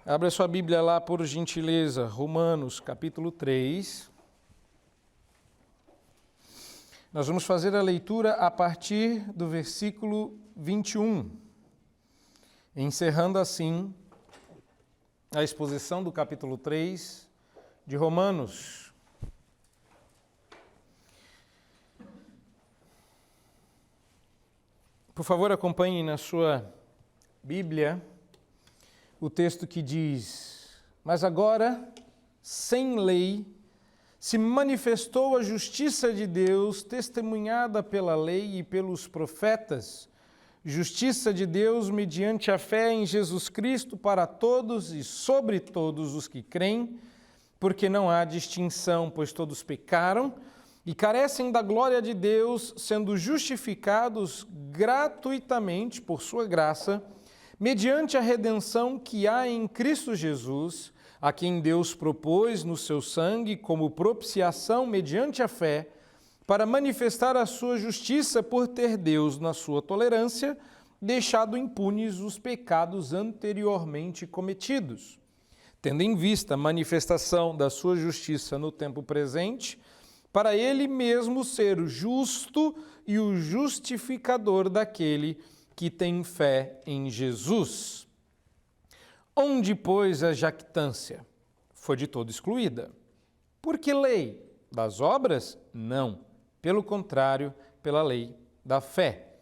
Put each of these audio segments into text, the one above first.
Abra sua Bíblia lá, por gentileza, Romanos, capítulo 3. Nós vamos fazer a leitura a partir do versículo 21, encerrando assim a exposição do capítulo 3 de Romanos. Por favor, acompanhe na sua Bíblia o texto que diz: Mas agora, sem lei, se manifestou a justiça de Deus, testemunhada pela lei e pelos profetas, justiça de Deus mediante a fé em Jesus Cristo para todos e sobre todos os que creem, porque não há distinção, pois todos pecaram e carecem da glória de Deus, sendo justificados gratuitamente por sua graça, mediante a redenção que há em Cristo Jesus, a quem Deus propôs no seu sangue como propiciação mediante a fé, para manifestar a sua justiça por ter Deus, na sua tolerância, deixado impunes os pecados anteriormente cometidos. Tendo em vista a manifestação da sua justiça no tempo presente, para ele mesmo ser o justo e o justificador daquele que tem fé em Jesus. Onde, pois, a jactância? Foi de todo excluída. Por que lei? Das obras? Não. Pelo contrário, pela lei da fé.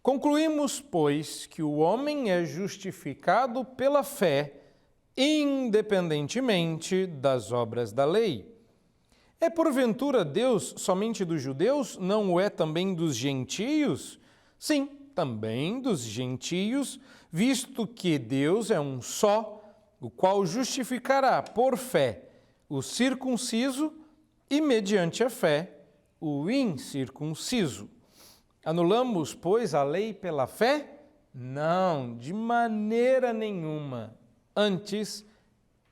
Concluímos, pois, que o homem é justificado pela fé, independentemente das obras da lei. É porventura Deus somente dos judeus? Não o é também dos gentios? Sim, também dos gentios, visto que Deus é um só, o qual justificará por fé o circunciso e, mediante a fé, o incircunciso. Anulamos, pois, a lei pela fé? Não, de maneira nenhuma. Antes,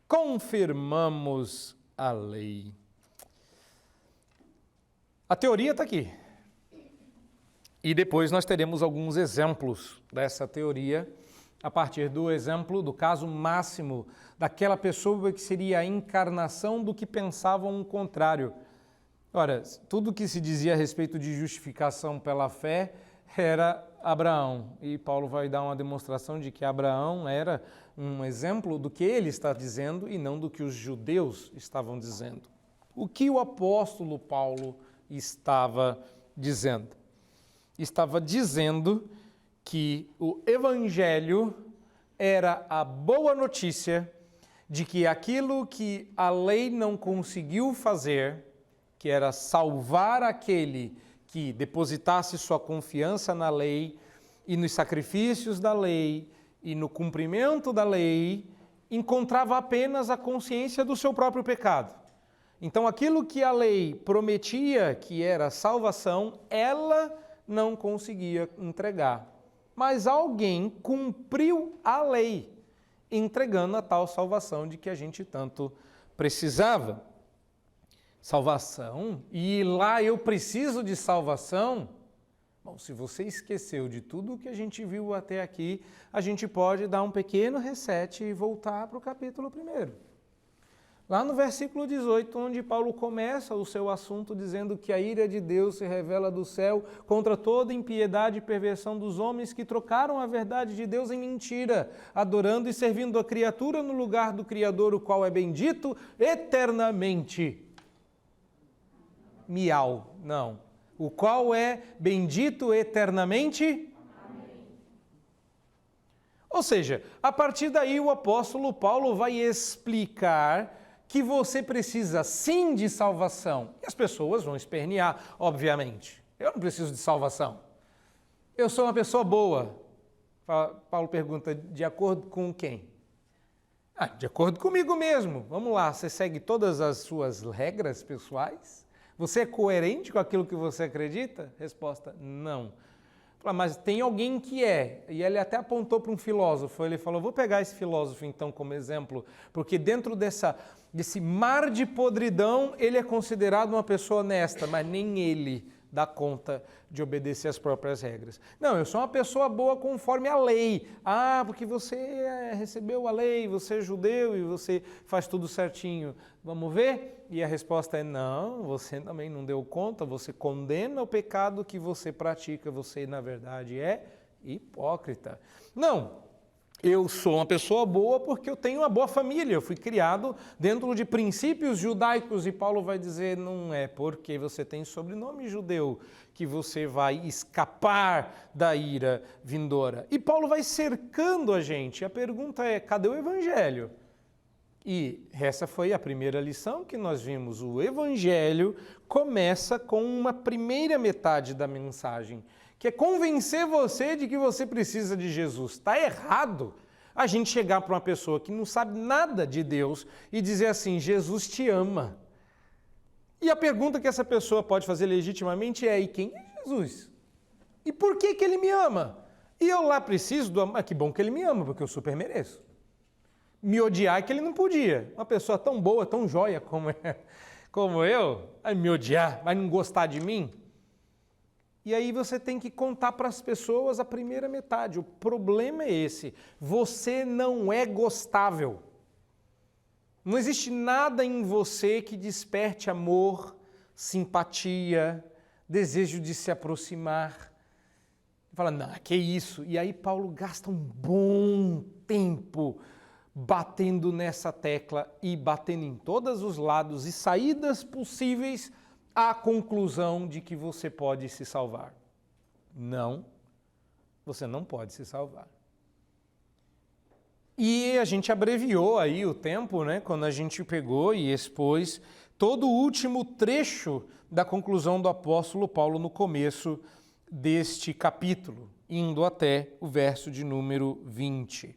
confirmamos a lei. A teoria está aqui. E depois nós teremos alguns exemplos dessa teoria, a partir do exemplo do caso máximo daquela pessoa que seria a encarnação do que pensavam o contrário. Ora, tudo que se dizia a respeito de justificação pela fé era Abraão. E Paulo vai dar uma demonstração de que Abraão era um exemplo do que ele está dizendo e não do que os judeus estavam dizendo. O que o apóstolo Paulo estava dizendo? Estava dizendo que o Evangelho era a boa notícia de que aquilo que a lei não conseguiu fazer, que era salvar aquele que depositasse sua confiança na lei e nos sacrifícios da lei e no cumprimento da lei, encontrava apenas a consciência do seu próprio pecado. Então, aquilo que a lei prometia, que era salvação, ela não conseguia entregar. Mas alguém cumpriu a lei, entregando a tal salvação de que a gente tanto precisava. Salvação? E lá eu preciso de salvação? Bom, se você esqueceu de tudo o que a gente viu até aqui, a gente pode dar um pequeno reset e voltar para o capítulo 1. Lá no versículo 18, onde Paulo começa o seu assunto dizendo que a ira de Deus se revela do céu contra toda impiedade e perversão dos homens que trocaram a verdade de Deus em mentira, adorando e servindo a criatura no lugar do Criador, o qual é bendito eternamente. Miau, não. O qual é bendito eternamente? Amém. Ou seja, a partir daí o apóstolo Paulo vai explicar que você precisa sim de salvação. E as pessoas vão espernear, obviamente. Eu não preciso de salvação. Eu sou uma pessoa boa. Paulo pergunta, de acordo com quem? De acordo comigo mesmo. Vamos lá, você segue todas as suas regras pessoais? Você é coerente com aquilo que você acredita? Resposta, não. Mas tem alguém que é, e ele até apontou para um filósofo, ele falou, vou pegar esse filósofo então como exemplo, porque dentro desse mar de podridão, ele é considerado uma pessoa honesta, mas nem ele dá conta de obedecer às próprias regras. Não, eu sou uma pessoa boa conforme a lei. Ah, porque você recebeu a lei, você é judeu e você faz tudo certinho. Vamos ver? E a resposta é não, você também não deu conta, você condena o pecado que você pratica, você na verdade é hipócrita. Não. Eu sou uma pessoa boa porque eu tenho uma boa família, eu fui criado dentro de princípios judaicos e Paulo vai dizer, não é porque você tem sobrenome judeu que você vai escapar da ira vindoura. E Paulo vai cercando a gente, a pergunta é, cadê o evangelho? E essa foi a primeira lição que nós vimos, o evangelho começa com uma primeira metade da mensagem, que é convencer você de que você precisa de Jesus. Está errado a gente chegar para uma pessoa que não sabe nada de Deus e dizer assim, Jesus te ama. E a pergunta que essa pessoa pode fazer legitimamente é, e quem é Jesus? E por que ele me ama? E eu lá preciso do amor, que bom que ele me ama, porque eu super mereço. Me odiar é que ele não podia. Uma pessoa tão boa, tão joia como eu, vai me odiar, vai não gostar de mim? E aí você tem que contar para as pessoas a primeira metade. O problema é esse. Você não é gostável. Não existe nada em você que desperte amor, simpatia, desejo de se aproximar. Fala, não, que isso? E aí Paulo gasta um bom tempo batendo nessa tecla e batendo em todos os lados e saídas possíveis à conclusão de que você pode se salvar. Não, você não pode se salvar. E a gente abreviou aí o tempo, né, quando a gente pegou e expôs todo o último trecho da conclusão do apóstolo Paulo no começo deste capítulo, indo até o verso de número 20.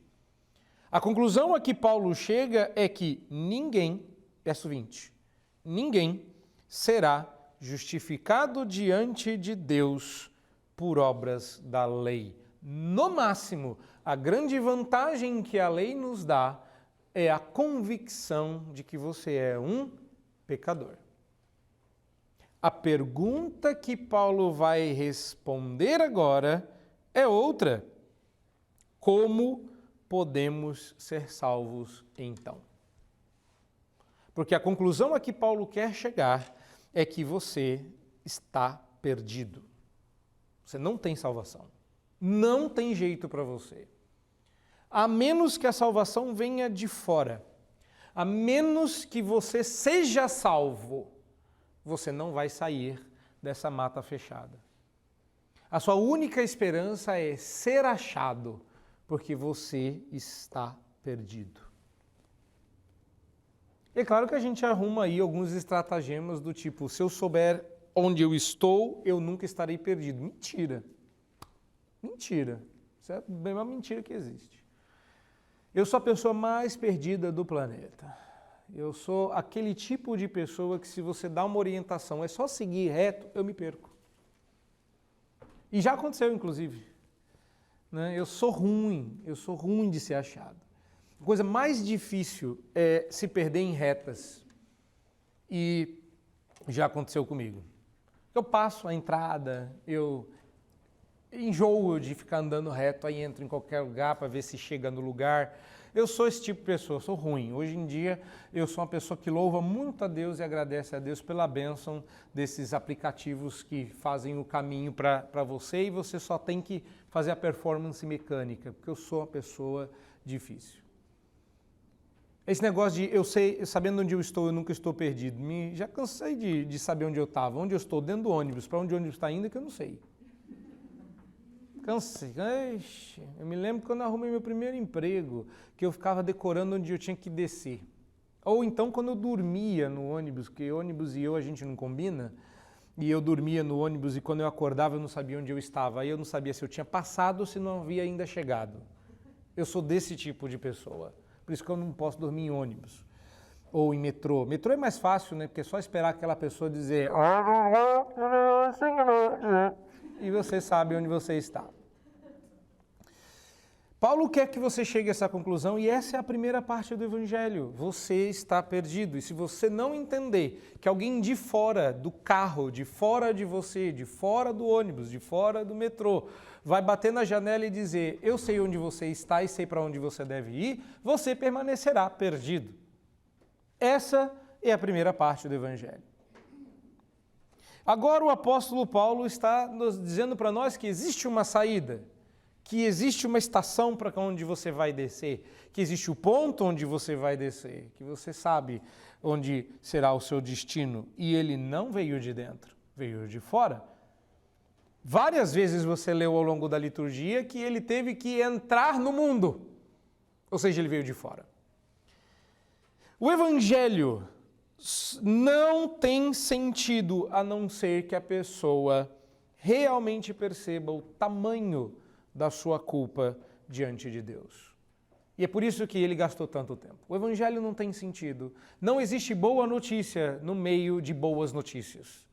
A conclusão a que Paulo chega é que ninguém, verso 20, ninguém será justificado diante de Deus por obras da lei. No máximo, a grande vantagem que a lei nos dá é a convicção de que você é um pecador. A pergunta que Paulo vai responder agora é outra. Como podemos ser salvos então? Porque a conclusão a que Paulo quer chegar é que você está perdido. Você não tem salvação. Não tem jeito para você. A menos que a salvação venha de fora, a menos que você seja salvo, você não vai sair dessa mata fechada. A sua única esperança é ser achado, porque você está perdido. É claro que a gente arruma aí alguns estratagemas do tipo, se eu souber onde eu estou, eu nunca estarei perdido. Mentira. Mentira. Isso é a mesma mentira que existe. Eu sou a pessoa mais perdida do planeta. Eu sou aquele tipo de pessoa que se você dá uma orientação, é só seguir reto, eu me perco. E já aconteceu, inclusive. Né? Eu sou ruim de ser achado. A coisa mais difícil é se perder em retas. E já aconteceu comigo. Eu passo a entrada, eu enjoo de ficar andando reto, aí entro em qualquer lugar para ver se chega no lugar. Eu sou esse tipo de pessoa, sou ruim. Hoje em dia, eu sou uma pessoa que louva muito a Deus e agradece a Deus pela bênção desses aplicativos que fazem o caminho para você e você só tem que fazer a performance mecânica, porque eu sou uma pessoa difícil. Esse negócio de eu sei, sabendo onde eu estou, eu nunca estou perdido. Já cansei de saber onde eu estava, onde eu estou, dentro do ônibus, para onde o ônibus está indo, que eu não sei. Cansei. Ixi, eu me lembro quando eu arrumei meu primeiro emprego, que eu ficava decorando onde eu tinha que descer. Ou então quando eu dormia no ônibus, porque ônibus e eu a gente não combina, e eu dormia no ônibus e quando eu acordava eu não sabia onde eu estava. Aí eu não sabia se eu tinha passado ou se não havia ainda chegado. Eu sou desse tipo de pessoa. Por isso que eu não posso dormir em ônibus ou em metrô. Metrô é mais fácil, né? Porque é só esperar aquela pessoa dizer e você sabe onde você está. Paulo quer que você chegue a essa conclusão e essa é a primeira parte do Evangelho. Você está perdido. E se você não entender que alguém de fora do carro, de fora de você, de fora do ônibus, de fora do metrô, vai bater na janela e dizer, eu sei onde você está e sei para onde você deve ir, você permanecerá perdido. Essa é a primeira parte do Evangelho. Agora o apóstolo Paulo está nos dizendo para nós que existe uma saída, que existe uma estação para onde você vai descer, que existe o ponto onde você vai descer, que você sabe onde será o seu destino. E ele não veio de dentro, veio de fora. Várias vezes você leu ao longo da liturgia que ele teve que entrar no mundo, ou seja, ele veio de fora. O Evangelho não tem sentido a não ser que a pessoa realmente perceba o tamanho da sua culpa diante de Deus. E é por isso que ele gastou tanto tempo. O Evangelho não tem sentido. Não existe boa notícia no meio de boas notícias.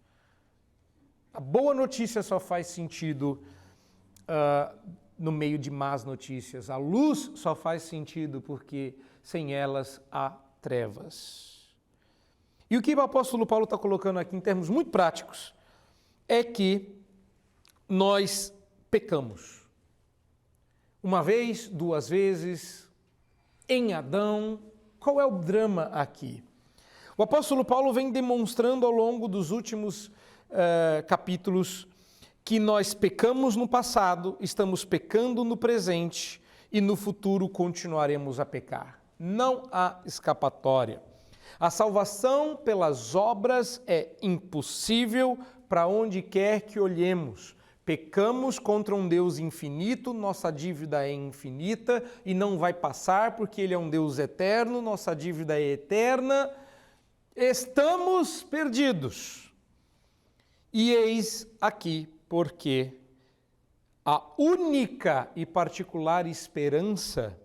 A boa notícia só faz sentido no meio de más notícias. A luz só faz sentido porque sem elas há trevas. E o que o apóstolo Paulo está colocando aqui em termos muito práticos é que nós pecamos. Uma vez, duas vezes, em Adão. Qual é o drama aqui? O apóstolo Paulo vem demonstrando ao longo dos últimos capítulos que nós pecamos no passado, estamos pecando no presente e no futuro continuaremos a pecar. Não há escapatória. A salvação pelas obras é impossível para onde quer que olhemos. Pecamos contra um Deus infinito, nossa dívida é infinita e não vai passar porque Ele é um Deus eterno, nossa dívida é eterna. Estamos perdidos. E eis aqui porque a única e particular esperança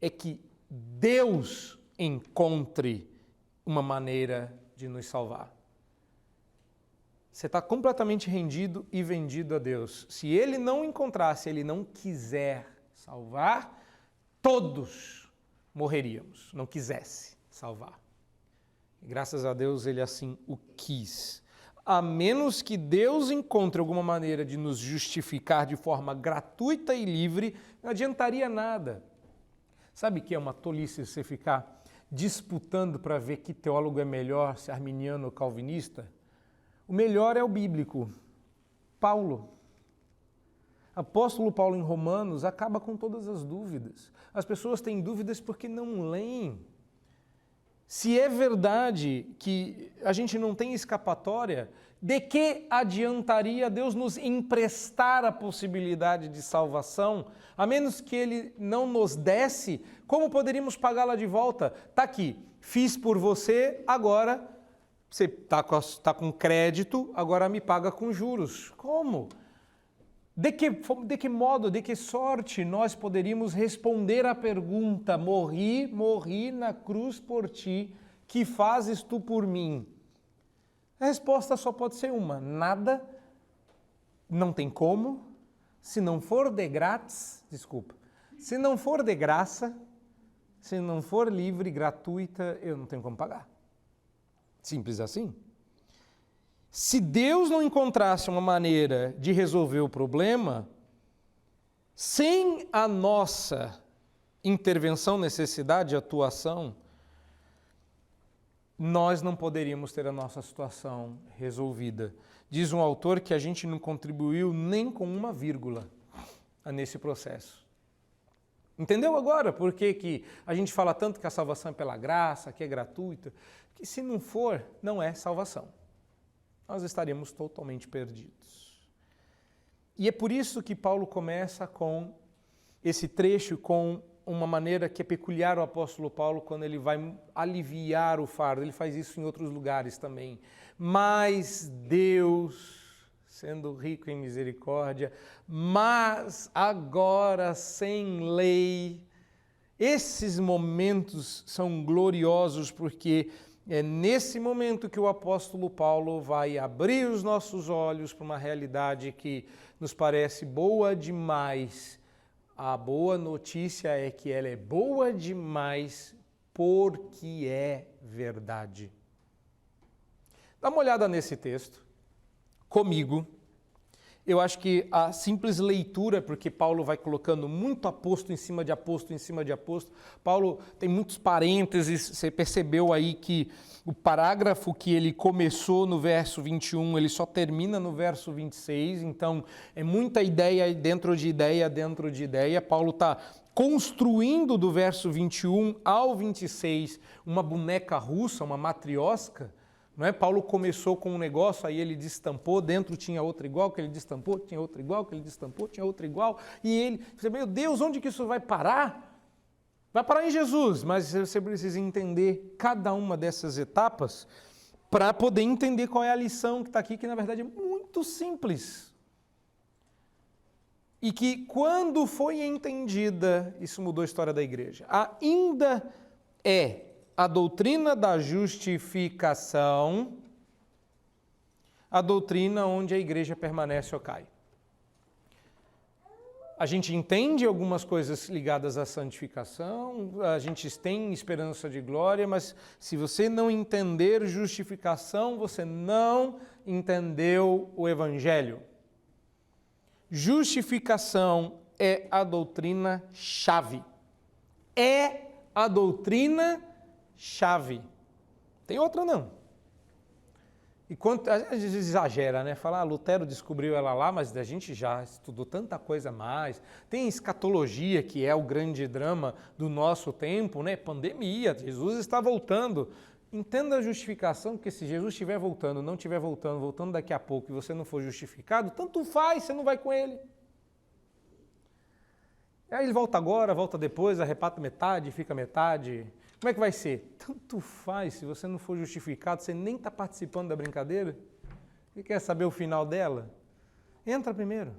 é que Deus encontre uma maneira de nos salvar. Você está completamente rendido e vendido a Deus. Se Ele não encontrar, se Ele não quiser salvar, todos morreríamos, não quisesse salvar. E graças a Deus Ele assim o quis. A menos que Deus encontre alguma maneira de nos justificar de forma gratuita e livre, não adiantaria nada. Sabe que é uma tolice você ficar disputando para ver que teólogo é melhor, se arminiano ou calvinista? O melhor é o bíblico, Paulo. Apóstolo Paulo em Romanos acaba com todas as dúvidas. As pessoas têm dúvidas porque não leem. Se é verdade que a gente não tem escapatória, de que adiantaria Deus nos emprestar a possibilidade de salvação? A menos que Ele não nos desse, como poderíamos pagá-la de volta? Está aqui, fiz por você, agora você está com crédito, agora me paga com juros. Como? De que modo, de que sorte nós poderíamos responder à pergunta: morri na cruz por ti, que fazes tu por mim? A resposta só pode ser uma: nada, não tem como, se não for de grátis, se não for de graça, se não for livre, gratuita, eu não tenho como pagar. Simples assim. Se Deus não encontrasse uma maneira de resolver o problema, sem a nossa intervenção, necessidade, atuação, nós não poderíamos ter a nossa situação resolvida. Diz um autor que a gente não contribuiu nem com uma vírgula nesse processo. Entendeu agora por que a gente fala tanto que a salvação é pela graça, que é gratuita? Que se não for, não é salvação. Nós estaríamos totalmente perdidos. E é por isso que Paulo começa com esse trecho, com uma maneira que é peculiar ao apóstolo Paulo quando ele vai aliviar o fardo. Ele faz isso em outros lugares também. Mas Deus, sendo rico em misericórdia, mas agora sem lei. Esses momentos são gloriosos porque é nesse momento que o apóstolo Paulo vai abrir os nossos olhos para uma realidade que nos parece boa demais A boa notícia é que ela é boa demais porque é verdade. Dá uma olhada nesse texto, comigo. Eu acho que a simples leitura, porque Paulo vai colocando muito aposto em cima de aposto, em cima de aposto. Paulo tem muitos parênteses, você percebeu aí que o parágrafo que ele começou no verso 21, ele só termina no verso 26, então é muita ideia dentro de ideia, dentro de ideia. Paulo está construindo do verso 21 ao 26 uma boneca russa, uma matriosca. Não é? Paulo começou com um negócio, aí ele destampou, dentro tinha outra igual, que ele destampou, tinha outra igual, que ele destampou, tinha outra igual, e ele, meu Deus, onde que isso vai parar? Vai parar em Jesus, mas você precisa entender cada uma dessas etapas para poder entender qual é a lição que está aqui, que na verdade é muito simples. E que quando foi entendida, isso mudou a história da igreja. Ainda é a doutrina da justificação, a doutrina onde a igreja permanece ou cai. A gente entende algumas coisas ligadas à santificação, a gente tem esperança de glória, mas se você não entender justificação, você não entendeu o Evangelho. Justificação é a doutrina chave. É a doutrina chave. Tem outra não. E quanto, às vezes exagera, né? Fala, Lutero descobriu ela lá, mas a gente já estudou tanta coisa a mais. Tem escatologia, que é o grande drama do nosso tempo, né? Pandemia, Jesus está voltando. Entenda a justificação, porque se Jesus estiver voltando, não estiver voltando, voltando daqui a pouco, e você não for justificado, tanto faz, você não vai com ele. Aí ele volta agora, volta depois, arrepata metade, fica metade. Como é que vai ser? Tanto faz, se você não for justificado, você nem está participando da brincadeira. Você quer saber o final dela? Entra primeiro.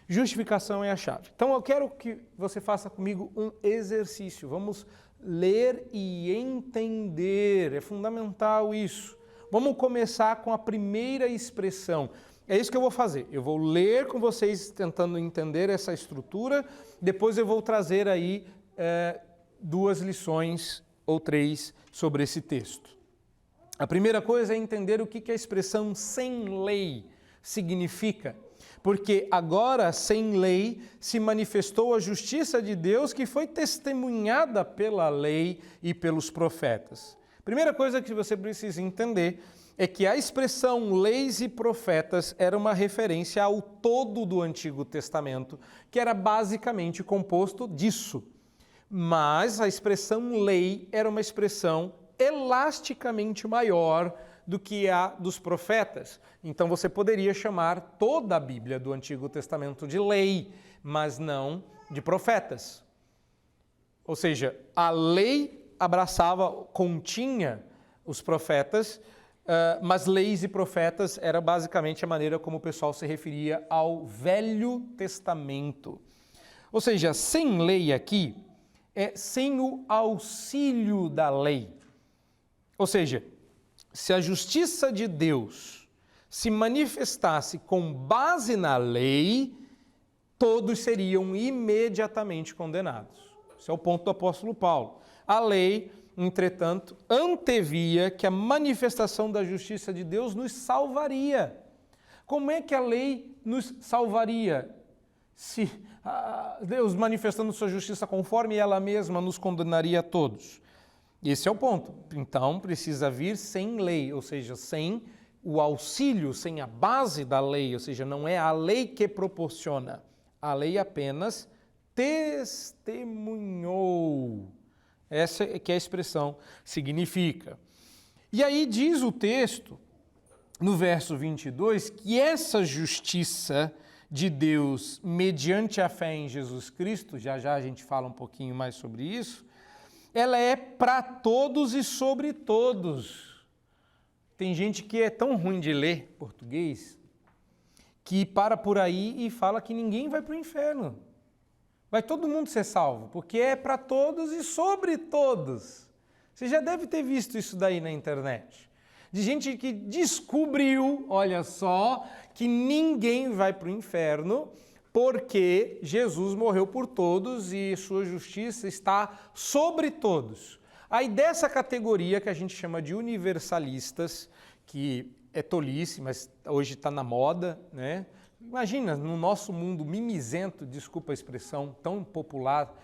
Justificação é a chave. Então eu quero que você faça comigo um exercício. Vamos ler e entender. É fundamental isso. Vamos começar com a primeira expressão. É isso que eu vou fazer. Eu vou ler com vocês tentando entender essa estrutura. Depois eu vou trazer aí 2 lições ou 3 sobre esse texto. A primeira coisa é entender o que a expressão sem lei significa. Porque agora, sem lei, se manifestou a justiça de Deus que foi testemunhada pela lei e pelos profetas. Primeira coisa que você precisa entender é que a expressão leis e profetas era uma referência ao todo do Antigo Testamento, que era basicamente composto disso. Mas a expressão lei era uma expressão elasticamente maior do que a dos profetas. Então você poderia chamar toda a Bíblia do Antigo Testamento de lei, mas não de profetas. Ou seja, a lei abraçava, continha os profetas, mas leis e profetas era basicamente a maneira como o pessoal se referia ao Velho Testamento. Ou seja, sem lei aqui é sem o auxílio da lei. Ou seja, se a justiça de Deus se manifestasse com base na lei, todos seriam imediatamente condenados. Esse é o ponto do apóstolo Paulo. A lei, entretanto, antevia que a manifestação da justiça de Deus nos salvaria. Como é que a lei nos salvaria? Se Deus manifestando sua justiça conforme ela mesma nos condenaria a todos. Esse é o ponto. Então, precisa vir sem lei, ou seja, sem o auxílio, sem a base da lei, ou seja, não é a lei que proporciona. A lei apenas testemunhou. Essa é que a expressão significa. E aí diz o texto, no verso 22, que essa justiça de Deus mediante a fé em Jesus Cristo, já a gente fala um pouquinho mais sobre isso, ela é para todos e sobre todos. Tem gente que é tão ruim de ler português que para por aí e fala que ninguém vai para o inferno. Vai todo mundo ser salvo, porque é para todos e sobre todos. Você já deve ter visto isso daí na internet. De gente que descobriu, olha só, que ninguém vai para o inferno porque Jesus morreu por todos e sua justiça está sobre todos. Aí dessa categoria que a gente chama de universalistas, que é tolice, mas hoje está na moda, né? Imagina, no nosso mundo mimizento, desculpa a expressão, tão popular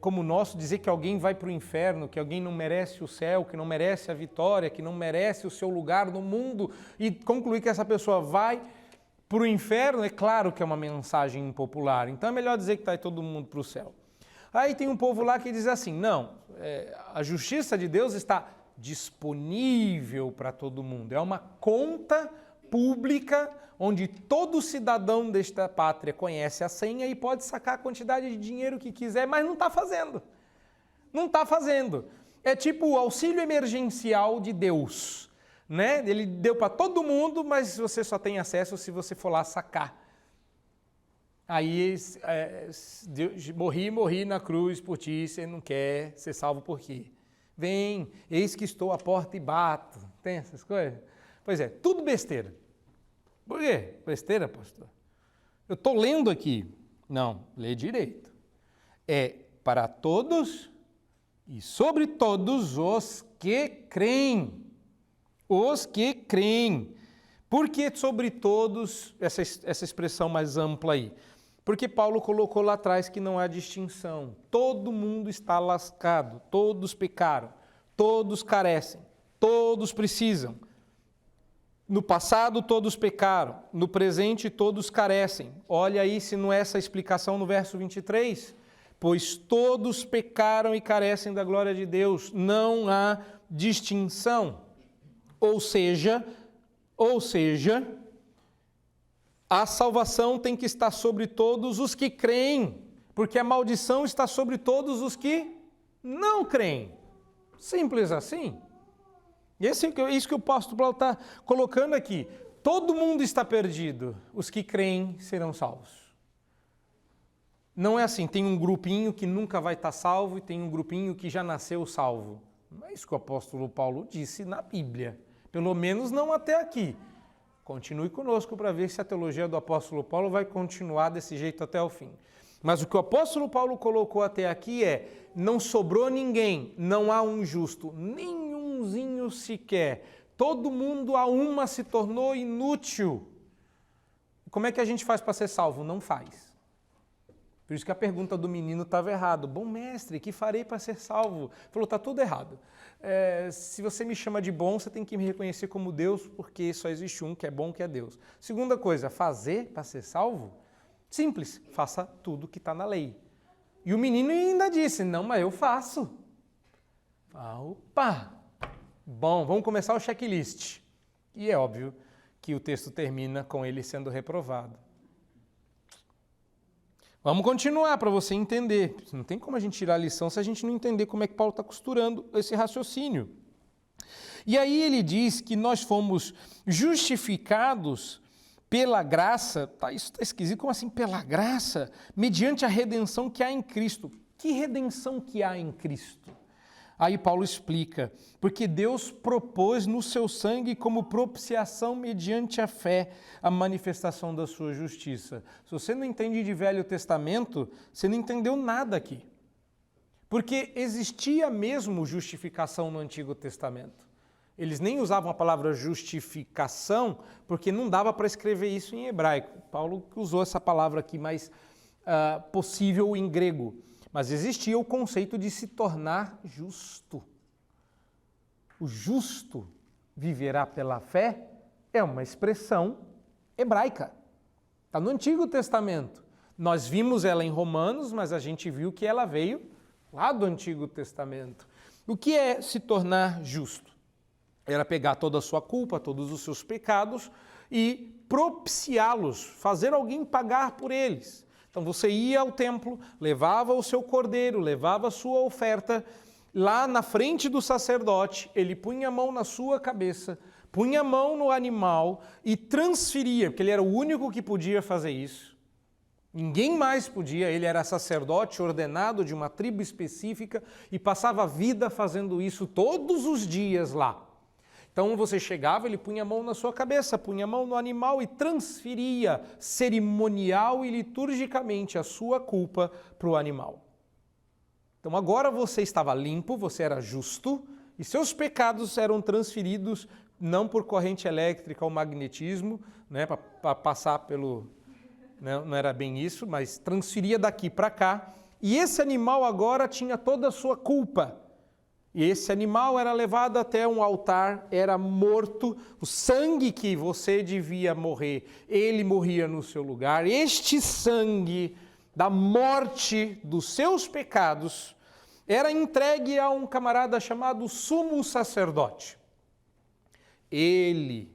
como o nosso, dizer que alguém vai para o inferno, que alguém não merece o céu, que não merece a vitória, que não merece o seu lugar no mundo e concluir que essa pessoa vai para o inferno, é claro que é uma mensagem impopular. Então é melhor dizer que está todo mundo para o céu. Aí tem um povo lá que diz assim, não, a justiça de Deus está disponível para todo mundo. É uma conta pública onde todo cidadão desta pátria conhece a senha e pode sacar a quantidade de dinheiro que quiser, mas não está fazendo. Não está fazendo. É tipo o auxílio emergencial de Deus, né? Ele deu para todo mundo, mas você só tem acesso se você for lá sacar. Aí, morri na cruz por ti, você não quer ser salvo por quê? Vem, eis que estou à porta e bato. Tem essas coisas? Pois é, tudo besteira. Por quê? Besteira, pastor? Eu estou lendo aqui. Não, lê direito. É para todos e sobre todos os que creem. Os que creem. Por que sobre todos, essa expressão mais ampla aí? Porque Paulo colocou lá atrás que não há distinção. Todo mundo está lascado, todos pecaram, todos carecem, todos precisam. No passado todos pecaram, no presente todos carecem. Olha aí se não é essa explicação no verso 23. Pois todos pecaram e carecem da glória de Deus, não há distinção. Ou seja, a salvação tem que estar sobre todos os que creem, porque a maldição está sobre todos os que não creem. Simples assim. E isso que o apóstolo Paulo está colocando aqui. Todo mundo está perdido, os que creem serão salvos. Não é assim, tem um grupinho que nunca vai estar salvo e tem um grupinho que já nasceu salvo. Não é isso que o apóstolo Paulo disse na Bíblia, pelo menos não até aqui. Continue conosco para ver se a teologia do apóstolo Paulo vai continuar desse jeito até o fim. Mas o que o apóstolo Paulo colocou até aqui não sobrou ninguém, não há um justo, nenhumzinho sequer. Todo mundo a uma se tornou inútil. Como é que a gente faz para ser salvo? Não faz. Por isso que a pergunta do menino estava errada. Bom mestre, que farei para ser salvo? Falou, está tudo errado. Se você me chama de bom, você tem que me reconhecer como Deus, porque só existe um que é bom, que é Deus. Segunda coisa, fazer para ser salvo? Simples, faça tudo que está na lei. E o menino ainda disse, não, mas eu faço. Opa! Bom, vamos começar o checklist. E é óbvio que o texto termina com ele sendo reprovado. Vamos continuar para você entender. Não tem como a gente tirar a lição se a gente não entender como é que Paulo está costurando esse raciocínio. E aí ele diz que nós fomos justificados pela graça, isso está esquisito, como assim pela graça? Mediante a redenção que há em Cristo. Que redenção que há em Cristo? Aí Paulo explica, porque Deus propôs no seu sangue como propiciação mediante a fé a manifestação da sua justiça. Se você não entende de Velho Testamento, você não entendeu nada aqui. Porque existia mesmo justificação no Antigo Testamento. Eles nem usavam a palavra justificação, porque não dava para escrever isso em hebraico. Paulo usou essa palavra aqui mais possível em grego. Mas existia o conceito de se tornar justo. O justo viverá pela fé é uma expressão hebraica. Está no Antigo Testamento. Nós vimos ela em Romanos, mas a gente viu que ela veio lá do Antigo Testamento. O que é se tornar justo? Era pegar toda a sua culpa, todos os seus pecados e propiciá-los, fazer alguém pagar por eles. Então você ia ao templo, levava o seu cordeiro, levava a sua oferta, lá na frente do sacerdote, ele punha a mão na sua cabeça, punha a mão no animal e transferia, porque ele era o único que podia fazer isso. Ninguém mais podia, ele era sacerdote ordenado de uma tribo específica e passava a vida fazendo isso todos os dias lá. Então você chegava, ele punha a mão na sua cabeça, punha a mão no animal e transferia cerimonial e liturgicamente a sua culpa para o animal. Então agora você estava limpo, você era justo e seus pecados eram transferidos não por corrente elétrica ou magnetismo, né, para passar pelo... Não era bem isso, mas transferia daqui para cá. E esse animal agora tinha toda a sua culpa. E esse animal era levado até um altar, era morto, o sangue que você devia morrer, ele morria no seu lugar. Este sangue da morte dos seus pecados era entregue a um camarada chamado sumo sacerdote. Ele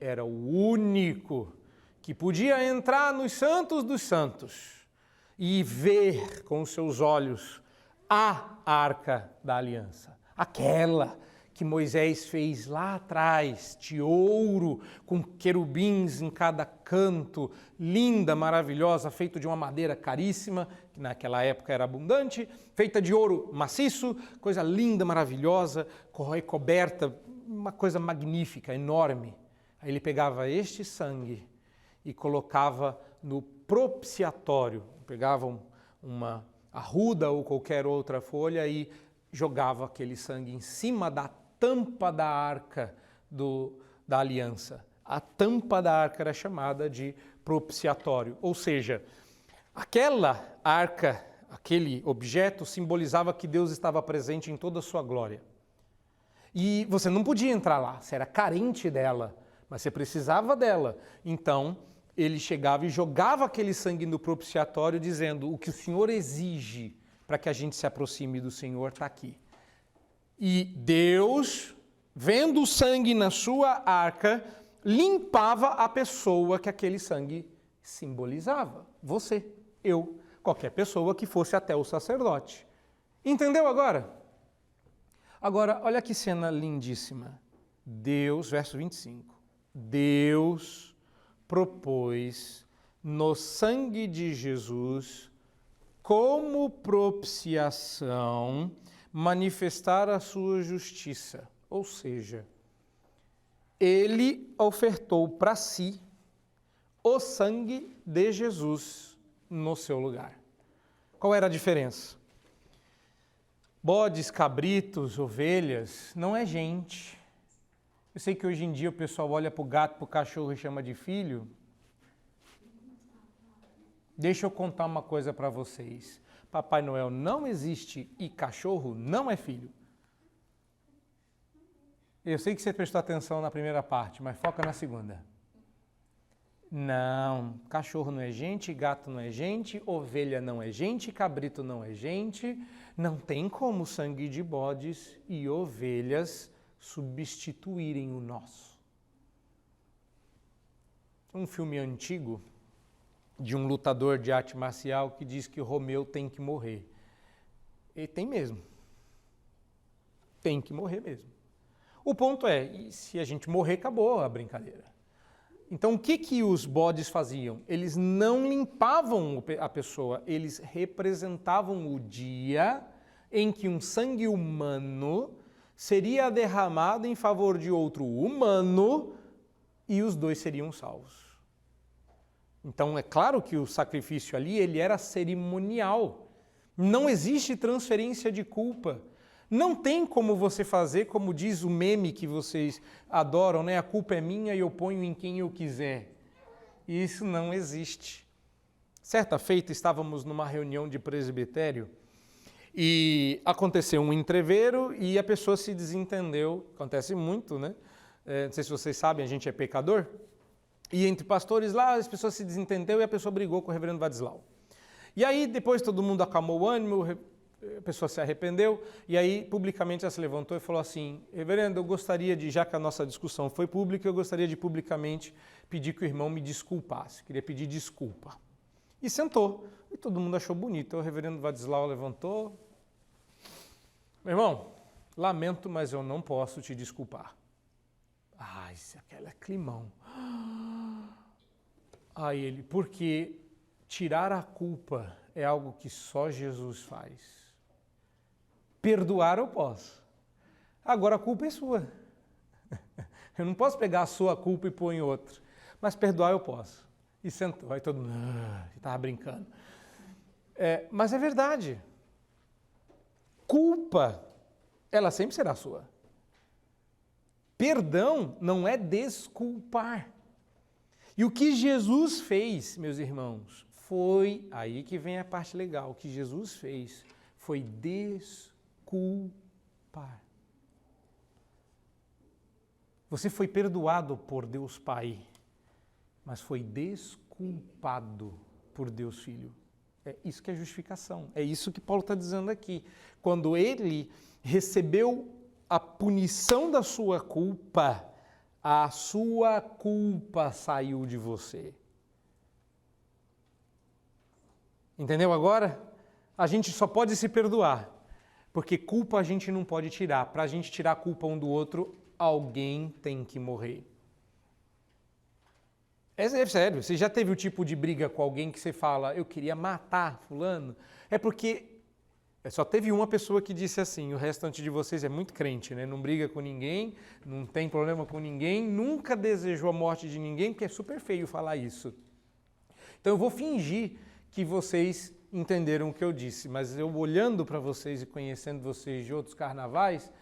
era o único que podia entrar nos santos dos santos e ver com os seus olhos a arca da aliança, aquela que Moisés fez lá atrás, de ouro, com querubins em cada canto, linda, maravilhosa, feita de uma madeira caríssima, que naquela época era abundante, feita de ouro maciço, coisa linda, maravilhosa, coberta, uma coisa magnífica, enorme. Aí ele pegava este sangue e colocava no propiciatório, pegava uma arruda ou qualquer outra folha e jogava aquele sangue em cima da tampa da arca da aliança. A tampa da arca era chamada de propiciatório, ou seja, aquela arca, aquele objeto simbolizava que Deus estava presente em toda a sua glória. E você não podia entrar lá, você era carente dela, mas você precisava dela. Então, ele chegava e jogava aquele sangue no propiciatório, dizendo: o que o Senhor exige para que a gente se aproxime do Senhor está aqui. E Deus, vendo o sangue na sua arca, limpava a pessoa que aquele sangue simbolizava. Você, eu, qualquer pessoa que fosse até o sacerdote. Entendeu agora? Agora, olha que cena lindíssima. Deus, verso 25. Deus propôs no sangue de Jesus, como propiciação, manifestar a sua justiça. Ou seja, ele ofertou para si o sangue de Jesus no seu lugar. Qual era a diferença? Bodes, cabritos, ovelhas, não é gente. Eu sei que hoje em dia o pessoal olha para o gato, para o cachorro e chama de filho. Deixa eu contar uma coisa para vocês. Papai Noel não existe e cachorro não é filho. Eu sei que você prestou atenção na primeira parte, mas foca na segunda. Não, cachorro não é gente, gato não é gente, ovelha não é gente, cabrito não é gente. Não tem como sangue de bodes e ovelhas substituírem o nosso. Um filme antigo de um lutador de arte marcial que diz que o Romeu tem que morrer. E tem mesmo. Tem que morrer mesmo. O ponto é, se a gente morrer, acabou a brincadeira. Então, o que os bodes faziam? Eles não limpavam a pessoa, eles representavam o dia em que um sangue humano seria derramado em favor de outro humano e os dois seriam salvos. Então, é claro que o sacrifício ali, ele era cerimonial. Não existe transferência de culpa. Não tem como você fazer, como diz o meme que vocês adoram, né? A culpa é minha e eu ponho em quem eu quiser. Isso não existe. Certa feita, estávamos numa reunião de presbitério e aconteceu um entrevero e a pessoa se desentendeu. Acontece muito, né? Não sei se vocês sabem, a gente é pecador. E entre pastores lá, as pessoas se desentenderam e a pessoa brigou com o reverendo Vadislau. E aí, depois todo mundo acalmou o ânimo, a pessoa se arrependeu, e aí, publicamente, ela se levantou e falou assim: reverendo, eu gostaria de, já que a nossa discussão foi pública, eu gostaria de publicamente pedir que o irmão me desculpasse, queria pedir desculpa. E sentou, e todo mundo achou bonito. O reverendo Vadislau levantou: meu irmão, lamento, mas eu não posso te desculpar. Ai, aquele climão. Aí ele, porque tirar a culpa é algo que só Jesus faz. Perdoar eu posso. Agora a culpa é sua. Eu não posso pegar a sua culpa e pôr em outro. Mas perdoar eu posso. E sentou. Aí todo mundo estava brincando. Mas é verdade. Culpa, ela sempre será sua. Perdão não é desculpar. E o que Jesus fez, meus irmãos, foi, aí que vem a parte legal, o que Jesus fez foi desculpar. Você foi perdoado por Deus Pai, mas foi desculpado por Deus Filho. É isso que é justificação. É isso que Paulo está dizendo aqui. Quando ele recebeu a punição da sua culpa, a sua culpa saiu de você. Entendeu agora? A gente só pode se perdoar, porque culpa a gente não pode tirar. Para a gente tirar a culpa um do outro, alguém tem que morrer. É sério, você já teve o tipo de briga com alguém que você fala, eu queria matar fulano? É porque só teve uma pessoa que disse assim, o restante de vocês é muito crente, né? Não briga com ninguém, não tem problema com ninguém, nunca desejou a morte de ninguém, porque é super feio falar isso. Então eu vou fingir que vocês entenderam o que eu disse, mas eu olhando para vocês e conhecendo vocês de outros carnavais,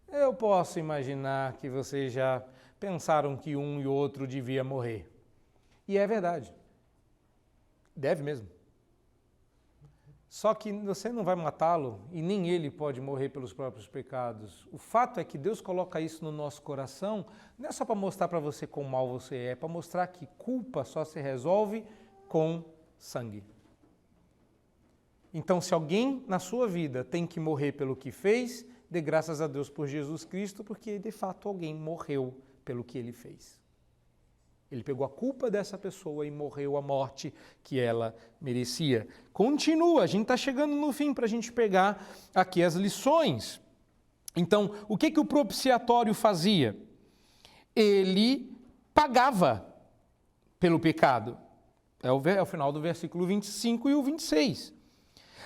eu posso imaginar que vocês já pensaram que um e outro devia morrer. E é verdade. Deve mesmo. Só que você não vai matá-lo e nem ele pode morrer pelos próprios pecados. O fato é que Deus coloca isso no nosso coração, não é só para mostrar para você quão mal você é para mostrar que culpa só se resolve com sangue. Então, se alguém na sua vida tem que morrer pelo que fez, dê graças a Deus por Jesus Cristo, porque de fato alguém morreu pelo que ele fez. Ele pegou a culpa dessa pessoa e morreu a morte que ela merecia. Continua, a gente está chegando no fim para a gente pegar aqui as lições. Então, o que o propiciatório fazia? Ele pagava pelo pecado. É o final do versículo 25 e o 26.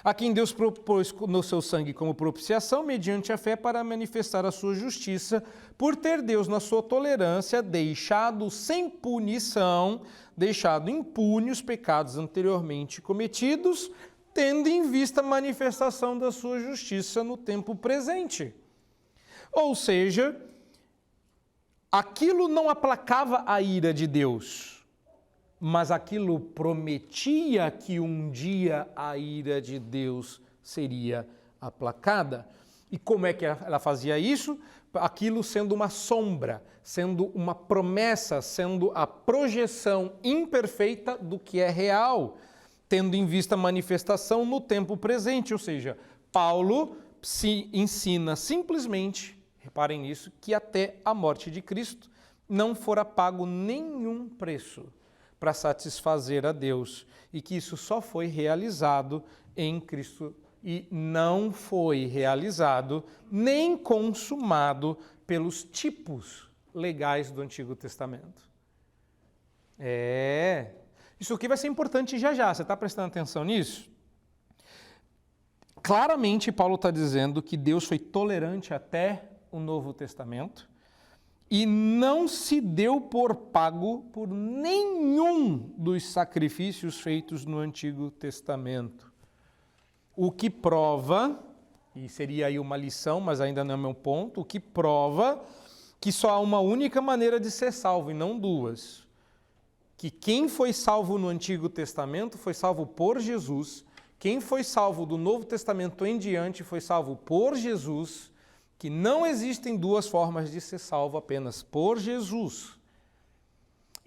A quem Deus propôs no seu sangue como propiciação, mediante a fé, para manifestar a sua justiça, por ter Deus, na sua tolerância, deixado sem punição, deixado impunes os pecados anteriormente cometidos, tendo em vista a manifestação da sua justiça no tempo presente. Ou seja, aquilo não aplacava a ira de Deus, mas aquilo prometia que um dia a ira de Deus seria aplacada. E como é que ela fazia isso? Aquilo sendo uma sombra, sendo uma promessa, sendo a projeção imperfeita do que é real, tendo em vista a manifestação no tempo presente. Ou seja, Paulo se ensina simplesmente, reparem nisso, que até a morte de Cristo não fora pago nenhum preço para satisfazer a Deus, e que isso só foi realizado em Cristo e não foi realizado nem consumado pelos tipos legais do Antigo Testamento. Isso aqui vai ser importante já. Você está prestando atenção nisso? Claramente, Paulo está dizendo que Deus foi tolerante até o Novo Testamento, e não se deu por pago por nenhum dos sacrifícios feitos no Antigo Testamento. O que prova, e seria aí uma lição, mas ainda não é meu ponto, o que prova que só há uma única maneira de ser salvo, e não duas. Que quem foi salvo no Antigo Testamento foi salvo por Jesus, quem foi salvo do Novo Testamento em diante foi salvo por Jesus, que não existem duas formas de ser salvo, apenas por Jesus.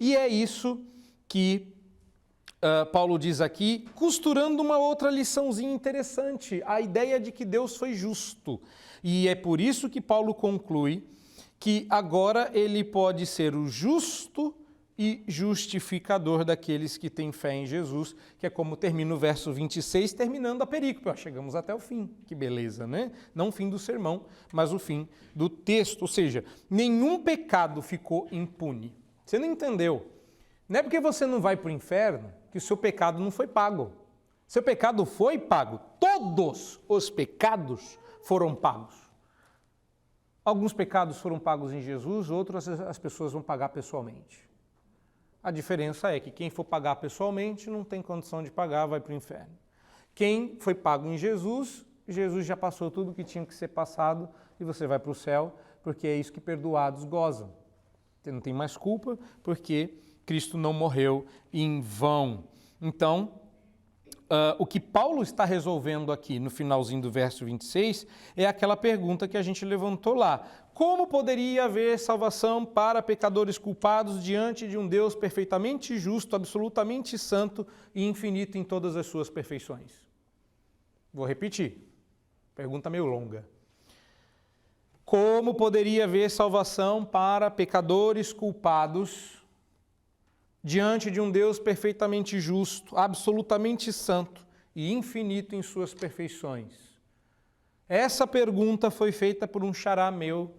E é isso que Paulo diz aqui, costurando uma outra liçãozinha interessante, a ideia de que Deus foi justo. E é por isso que Paulo conclui que agora ele pode ser o justo e justificador daqueles que têm fé em Jesus, que é como termina o verso 26, terminando a perícope. Chegamos até o fim, que beleza, né? Não o fim do sermão, mas o fim do texto. Ou seja, nenhum pecado ficou impune. Você não entendeu? Não é porque você não vai para o inferno que o seu pecado não foi pago. Seu pecado foi pago. Todos os pecados foram pagos. Alguns pecados foram pagos em Jesus, outros as pessoas vão pagar pessoalmente. A diferença é que quem for pagar pessoalmente não tem condição de pagar, vai para o inferno. Quem foi pago em Jesus, Jesus já passou tudo o que tinha que ser passado e você vai para o céu, porque é isso que perdoados gozam. Você não tem mais culpa, porque Cristo não morreu em vão. Então, o que Paulo está resolvendo aqui no finalzinho do verso 26 é aquela pergunta que a gente levantou lá. Como poderia haver salvação para pecadores culpados diante de um Deus perfeitamente justo, absolutamente santo e infinito em todas as suas perfeições? Vou repetir. Pergunta meio longa. Como poderia haver salvação para pecadores culpados diante de um Deus perfeitamente justo, absolutamente santo e infinito em suas perfeições? Essa pergunta foi feita por um xará meu,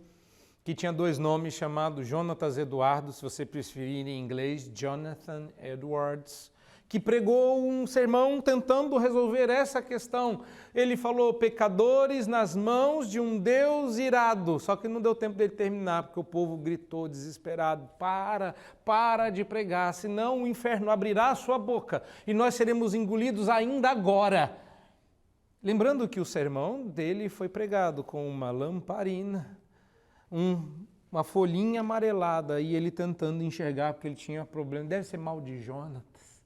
que tinha 2 nomes, chamado Jonatas Eduardo, se você preferir em inglês, Jonathan Edwards, que pregou um sermão tentando resolver essa questão. Ele falou, pecadores nas mãos de um Deus irado. Só que não deu tempo dele terminar, porque o povo gritou desesperado, para de pregar, senão o inferno abrirá a sua boca e nós seremos engolidos ainda agora. Lembrando que o sermão dele foi pregado com uma lamparina, uma folhinha amarelada, e ele tentando enxergar, porque ele tinha problema, deve ser mal de Jonatas,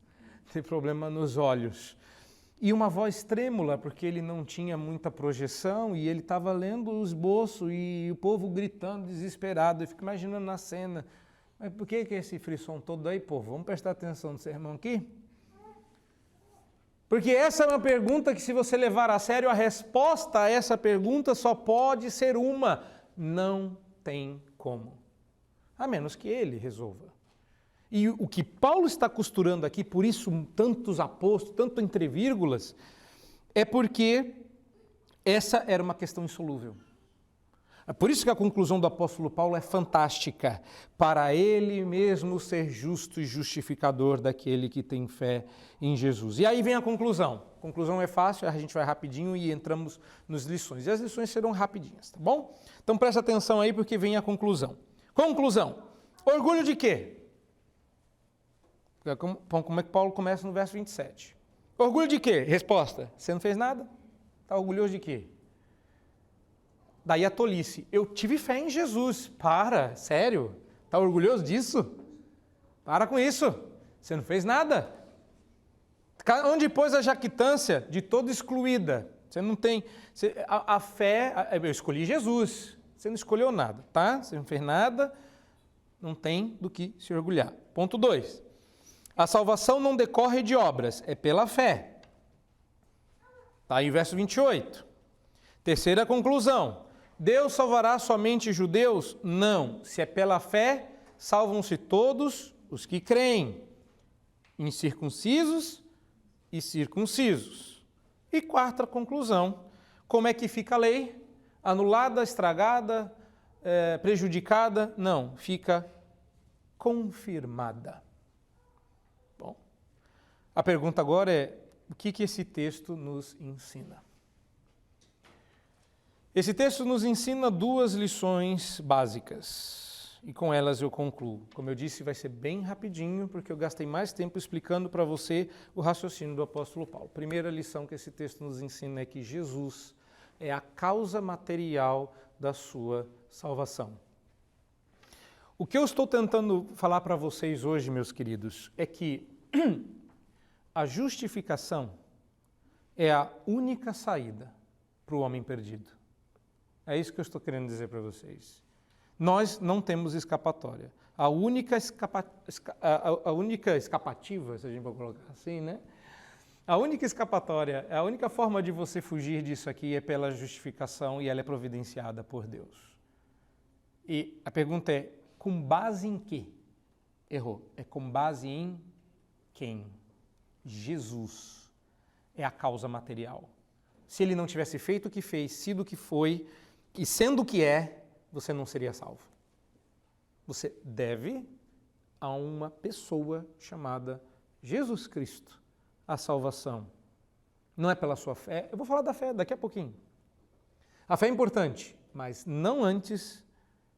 tem problema nos olhos. E uma voz trêmula, porque ele não tinha muita projeção, e ele estava lendo o esboço, e o povo gritando, desesperado. Eu fico imaginando na cena, mas por que esse frisson todo aí, povo? Vamos prestar atenção no sermão aqui? Porque essa é uma pergunta que, se você levar a sério, a resposta a essa pergunta só pode ser uma: não tem como. A menos que ele resolva. E o que Paulo está costurando aqui, por isso tantos apostos, tanto entre vírgulas, é porque essa era uma questão insolúvel. É por isso que a conclusão do apóstolo Paulo é fantástica. Para ele mesmo ser justo e justificador daquele que tem fé em Jesus. E aí vem a conclusão. A conclusão é fácil, a gente vai rapidinho e entramos nas lições. E as lições serão rapidinhas, tá bom? Então presta atenção aí, porque vem a conclusão. Conclusão. Orgulho de quê? Como é que Paulo começa no verso 27? Orgulho de quê? Resposta: você não fez nada? Está orgulhoso de quê? Daí a tolice: eu tive fé em Jesus. Para, sério? Está orgulhoso disso? Para com isso. Você não fez nada. Onde pôs a jactância de toda excluída? Você não tem... A fé... Eu escolhi Jesus. Você não escolheu nada, tá? Você não fez nada, não tem do que se orgulhar. Ponto 2. A salvação não decorre de obras, é pela fé. Está aí o verso 28. Terceira conclusão. Deus salvará somente judeus? Não. Se é pela fé, salvam-se todos os que creem, incircuncisos e circuncisos. E quarta conclusão. Como é que fica a lei? Anulada, estragada, prejudicada? Não, fica confirmada. Bom, a pergunta agora é: o que esse texto nos ensina? Esse texto nos ensina 2 lições básicas, e com elas eu concluo. Como eu disse, vai ser bem rapidinho, porque eu gastei mais tempo explicando para você o raciocínio do apóstolo Paulo. Primeira lição que esse texto nos ensina é que Jesus é a causa material da sua salvação. O que eu estou tentando falar para vocês hoje, meus queridos, é que a justificação é a única saída para o homem perdido. É isso que eu estou querendo dizer para vocês. Nós não temos escapatória. A única escapativa, se a gente pode colocar assim, né? A única escapatória, a única forma de você fugir disso aqui é pela justificação, e ela é providenciada por Deus. E a pergunta é: com base em quê? Errou. É com base em quem? Jesus é a causa material. Se ele não tivesse feito o que fez, sido o que foi, e sendo o que é, você não seria salvo. Você deve a uma pessoa chamada Jesus Cristo a salvação. Não é pela sua fé. Eu vou falar da fé daqui a pouquinho. A fé é importante, mas não antes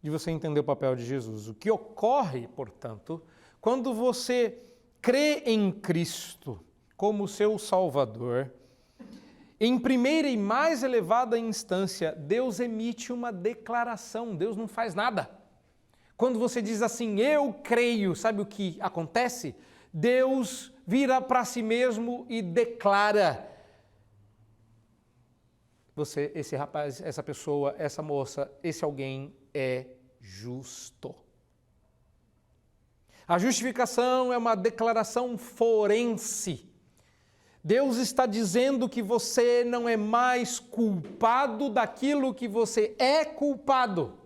de você entender o papel de Jesus. O que ocorre, portanto, quando você crê em Cristo como seu Salvador, em primeira e mais elevada instância, Deus emite uma declaração, Deus não faz nada. Quando você diz assim, eu creio, sabe o que acontece? Deus vira para si mesmo e declara: você, esse rapaz, essa pessoa, essa moça, esse alguém é justo. A justificação é uma declaração forense. Deus está dizendo que você não é mais culpado daquilo que você é culpado.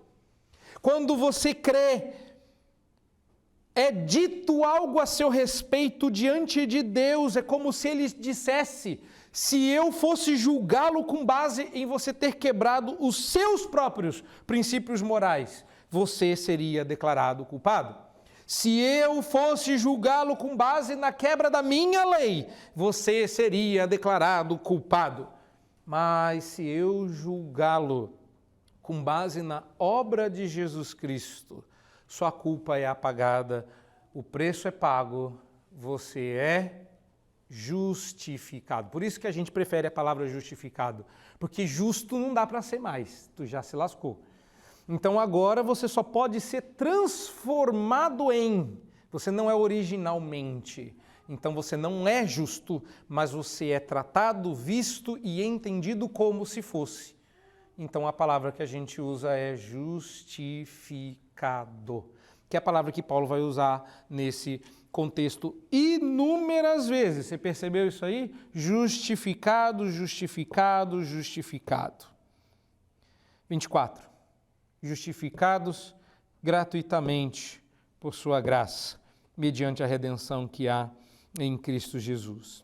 Quando você crê, é dito algo a seu respeito diante de Deus, é como se ele dissesse: se eu fosse julgá-lo com base em você ter quebrado os seus próprios princípios morais, você seria declarado culpado. Se eu fosse julgá-lo com base na quebra da minha lei, você seria declarado culpado. Mas se eu julgá-lo com base na obra de Jesus Cristo, sua culpa é apagada, o preço é pago, você é justificado. Por isso que a gente prefere a palavra justificado, porque justo não dá para ser mais, tu já se lascou. Então agora você só pode ser transformado em, você não é originalmente. Então você não é justo, mas você é tratado, visto e entendido como se fosse. Então a palavra que a gente usa é justificado, que é a palavra que Paulo vai usar nesse contexto inúmeras vezes. Você percebeu isso aí? Justificado, justificado, justificado. 24. Justificados gratuitamente por sua graça, mediante a redenção que há em Cristo Jesus.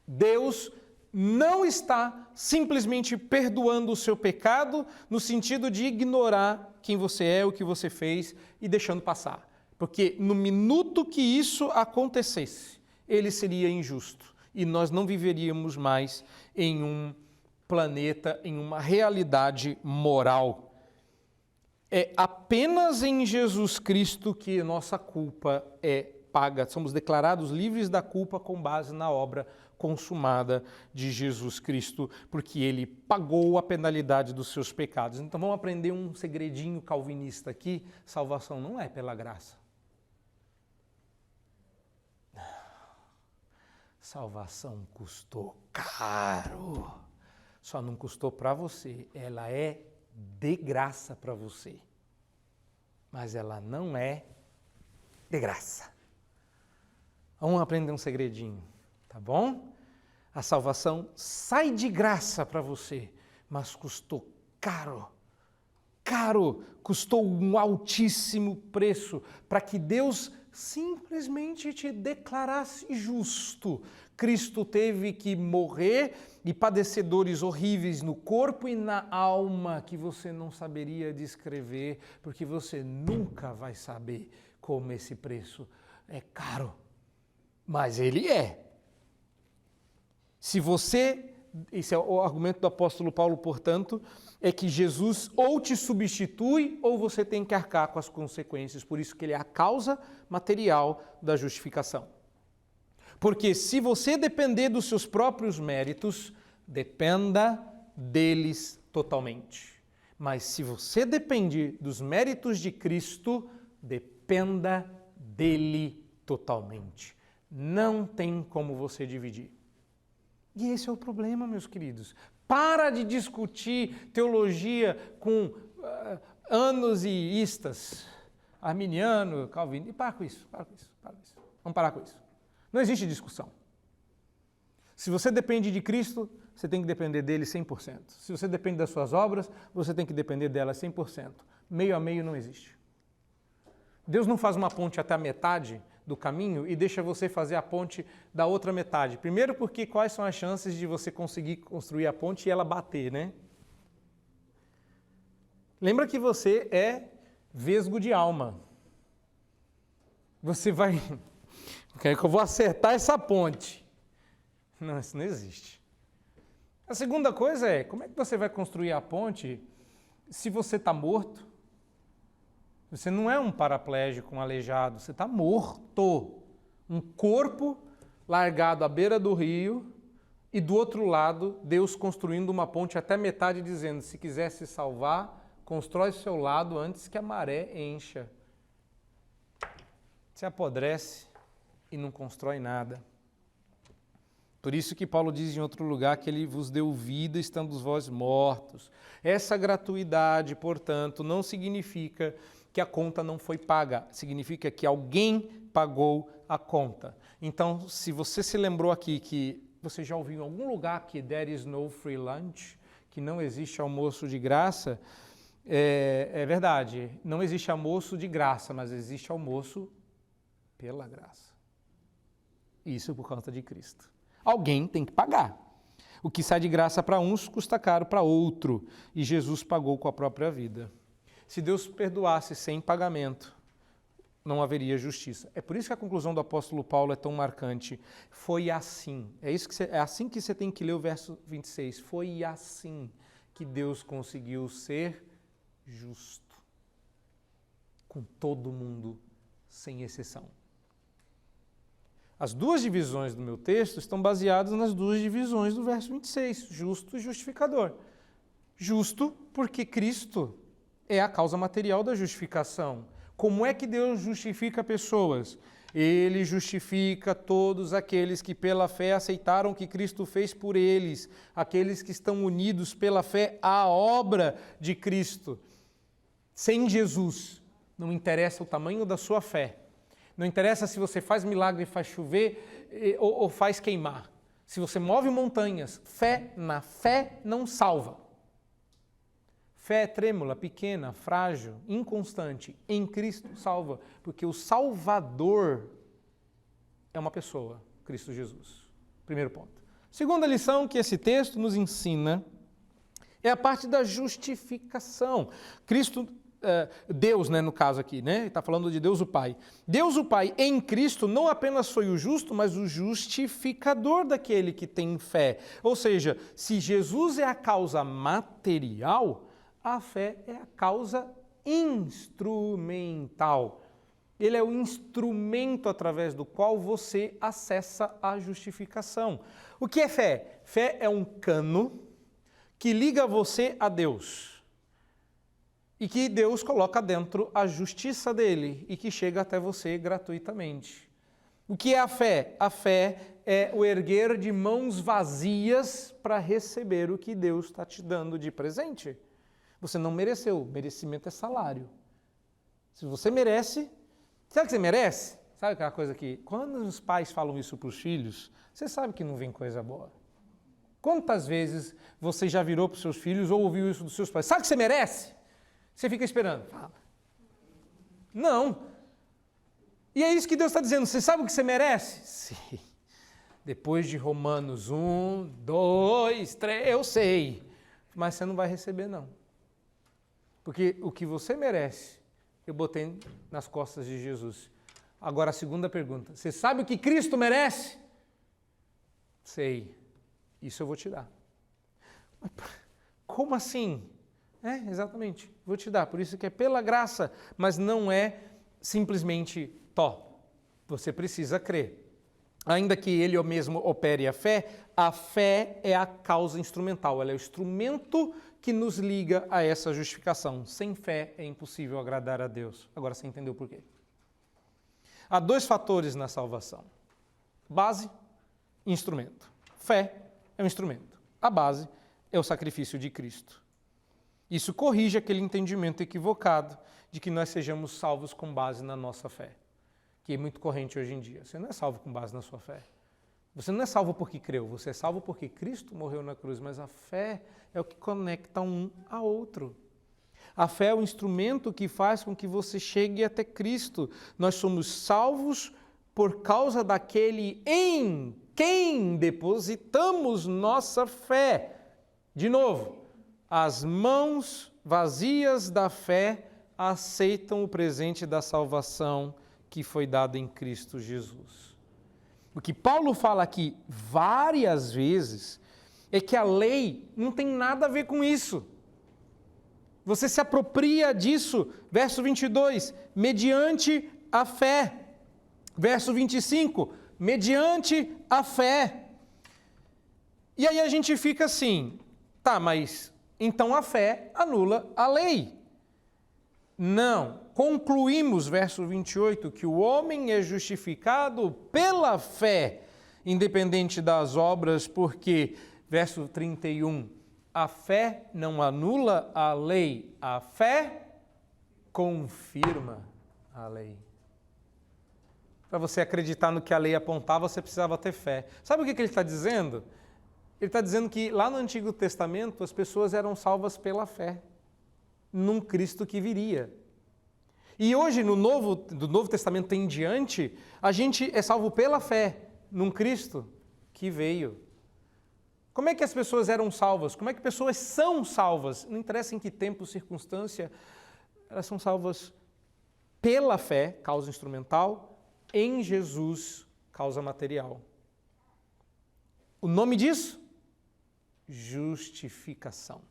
Deus não está simplesmente perdoando o seu pecado no sentido de ignorar quem você é, o que você fez e deixando passar. Porque no minuto que isso acontecesse, ele seria injusto e nós não viveríamos mais em um planeta, em uma realidade moral. É apenas em Jesus Cristo que nossa culpa é paga. Somos declarados livres da culpa com base na obra consumada de Jesus Cristo, porque ele pagou a penalidade dos seus pecados. Então vamos aprender um segredinho calvinista aqui: salvação não é pela graça. Salvação custou caro. Só não custou para você, ela é de graça para você, mas ela não é de graça. Vamos aprender um segredinho, tá bom? A salvação sai de graça para você, mas custou caro. Caro, custou um altíssimo preço para que Deus simplesmente te declarasse justo. Cristo teve que morrer e padecer dores horríveis no corpo e na alma que você não saberia descrever, porque você nunca vai saber como esse preço é caro. Mas ele é. Se você, esse é o argumento do apóstolo Paulo, portanto, é que Jesus ou te substitui ou você tem que arcar com as consequências. Por isso que ele é a causa material da justificação. Porque se você depender dos seus próprios méritos, dependa deles totalmente. Mas se você depende dos méritos de Cristo, dependa dele totalmente. Não tem como você dividir. E esse é o problema, meus queridos. Para de discutir teologia com anos e istas, arminiano, calvinista, e para com isso. Vamos parar com isso. Não existe discussão. Se você depende de Cristo, você tem que depender dele 100%. Se você depende das suas obras, você tem que depender delas 100%. Meio a meio não existe. Deus não faz uma ponte até a metade do caminho e deixa você fazer a ponte da outra metade. Primeiro porque quais são as chances de você conseguir construir a ponte e ela bater, né? Lembra que você é vesgo de alma. Você vai... Quer que eu vou acertar essa ponte? Não, isso não existe. A segunda coisa é, como é que você vai construir a ponte Se você está morto, você não é um paraplégico, um aleijado, você está morto. Um corpo largado à beira do rio e do outro lado, Deus construindo uma ponte até metade, dizendo, se quiser se salvar, constrói seu lado antes que a maré encha. Se apodrece e não constrói nada. Por isso que Paulo diz em outro lugar que ele vos deu vida estando vós mortos. Essa gratuidade, portanto, não significa que a conta não foi paga, significa que alguém pagou a conta. Então, se você se lembrou aqui que você já ouviu em algum lugar que there is no free lunch, que não existe almoço de graça, é verdade, não existe almoço de graça, mas existe almoço pela graça. Isso por conta de Cristo. Alguém tem que pagar. O que sai de graça para uns custa caro para outro, e Jesus pagou com a própria vida. Se Deus perdoasse sem pagamento, não haveria justiça. É por isso que a conclusão do apóstolo Paulo é tão marcante. Foi assim. É assim que você tem que ler o verso 26. Foi assim que Deus conseguiu ser justo com todo mundo, sem exceção. As duas divisões do meu texto estão baseadas nas duas divisões do verso 26, justo e justificador. Justo porque Cristo é a causa material da justificação. Como é que Deus justifica pessoas? Ele justifica todos aqueles que pela fé aceitaram o que Cristo fez por eles, aqueles que estão unidos pela fé à obra de Cristo. Sem Jesus, não interessa o tamanho da sua fé, não interessa se você faz milagre e faz chover ou faz queimar, se você move montanhas, fé na fé não salva. Fé é trêmula, pequena, frágil, inconstante, em Cristo salva, porque o Salvador é uma pessoa, Cristo Jesus. Primeiro ponto. Segunda lição que esse texto nos ensina é a parte da justificação. Deus, no caso aqui, está falando de Deus o Pai. Deus o Pai em Cristo não apenas foi o justo, mas o justificador daquele que tem fé. Ou seja, se Jesus é a causa material, a fé é a causa instrumental. Ele é o instrumento através do qual você acessa a justificação. O que é fé? Fé é um cano que liga você a Deus e que Deus coloca dentro a justiça dele e que chega até você gratuitamente. O que é a fé? A fé é o erguer de mãos vazias para receber o que Deus está te dando de presente. Você não mereceu, merecimento é salário. Se você merece, sabe o que você merece? Sabe aquela coisa que, quando os pais falam isso para os filhos, você sabe que não vem coisa boa. Quantas vezes você já virou para os seus filhos ou ouviu isso dos seus pais? Sabe o que você merece? Você fica esperando. Fala. Não. E é isso que Deus está dizendo. Você sabe o que você merece? Sim. Depois de Romanos 1, 2, 3, eu sei. Mas você não vai receber, não. Porque o que você merece, eu botei nas costas de Jesus. Agora a segunda pergunta. Você sabe o que Cristo merece? Sei. Isso eu vou te dar. Mas, como assim? Exatamente. Vou te dar. Por isso que é pela graça, mas não é simplesmente Você precisa crer. Ainda que ele mesmo opere a fé é a causa instrumental. Ela é o instrumento que nos liga a essa justificação. Sem fé é impossível agradar a Deus. Agora você entendeu por quê? Há dois fatores na salvação. Base e instrumento. Fé é um instrumento. A base é o sacrifício de Cristo. Isso corrige aquele entendimento equivocado de que nós sejamos salvos com base na nossa fé, que é muito corrente hoje em dia. Você não é salvo com base na sua fé. Você não é salvo porque creu, você é salvo porque Cristo morreu na cruz, mas a fé é o que conecta um a outro. A fé é o instrumento que faz com que você chegue até Cristo. Nós somos salvos por causa daquele em quem depositamos nossa fé. De novo, as mãos vazias da fé aceitam o presente da salvação que foi dado em Cristo Jesus. O que Paulo fala aqui várias vezes é que a lei não tem nada a ver com isso. Você se apropria disso. Verso 22, mediante a fé. Verso 25, mediante a fé. E aí a gente fica assim, tá, mas então a fé anula a lei. Não. Concluímos, verso 28, que o homem é justificado pela fé, independente das obras, porque, verso 31, a fé não anula a lei, a fé confirma a lei. Para você acreditar no que a lei apontava, você precisava ter fé. Sabe o que ele está dizendo? Ele está dizendo que lá no Antigo Testamento as pessoas eram salvas pela fé, num Cristo que viria. E hoje, do Novo Testamento em diante, a gente é salvo pela fé, num Cristo que veio. Como é que as pessoas eram salvas? Como é que pessoas são salvas? Não interessa em que tempo, circunstância, elas são salvas pela fé, causa instrumental, em Jesus, causa material. O nome disso? Justificação.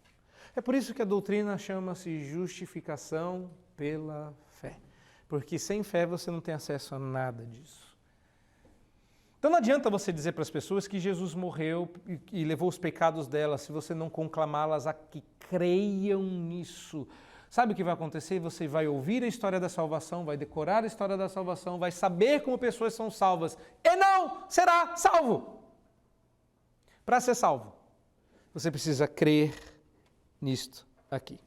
É por isso que a doutrina chama-se justificação pela fé. Porque sem fé você não tem acesso a nada disso. Então não adianta você dizer para as pessoas que Jesus morreu e levou os pecados delas, se você não conclamá-las a que creiam nisso. Sabe o que vai acontecer? Você vai ouvir a história da salvação, vai decorar a história da salvação, vai saber como pessoas são salvas e não será salvo. Para ser salvo, você precisa crer nisto aqui.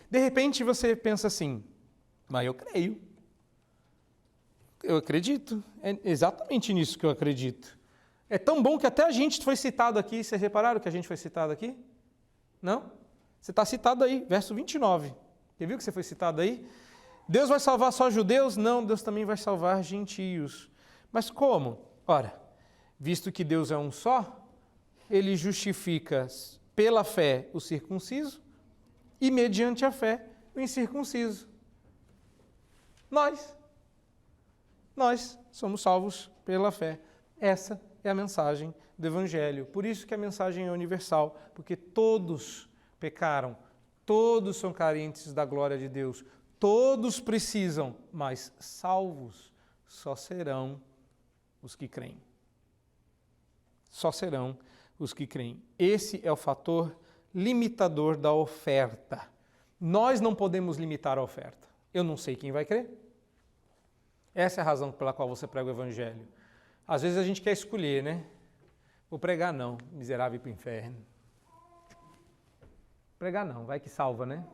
De repente você pensa assim, mas eu creio. Eu acredito, é exatamente nisso que eu acredito. É tão bom que até a gente foi citado aqui. Vocês repararam que a gente foi citado aqui? Não? Você está citado aí, verso 29. Você viu que você foi citado aí? Deus vai salvar só judeus? Não, Deus também vai salvar gentios. Mas como? Ora, visto que Deus é um só, ele justifica pela fé o circunciso e mediante a fé o incircunciso. Nós somos salvos pela fé. Essa é a mensagem do Evangelho. Por isso que a mensagem é universal, porque todos pecaram, todos são carentes da glória de Deus, todos precisam, mas salvos só serão os que creem. Só serão os que creem. Esse é o fator limitador da oferta. Nós não podemos limitar a oferta. Eu não sei quem vai crer. Essa é a razão pela qual você prega o Evangelho. Às vezes a gente quer escolher, né? Vou pregar não, miserável para o inferno. Pregar não, vai que salva, né?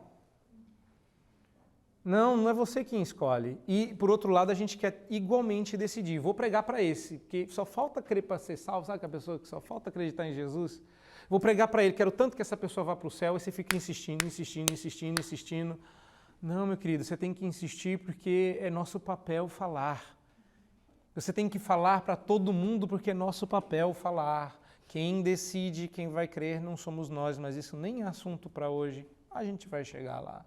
Não é você quem escolhe. E, por outro lado, a gente quer igualmente decidir. Vou pregar para esse, porque só falta crer para ser salvo. Sabe que a pessoa que só falta acreditar em Jesus? Vou pregar para ele, quero tanto que essa pessoa vá para o céu, e você fica insistindo. Não, meu querido, você tem que insistir porque é nosso papel falar. Você tem que falar para todo mundo porque é nosso papel falar. Quem decide quem vai crer não somos nós, mas isso nem é assunto para hoje. A gente vai chegar lá.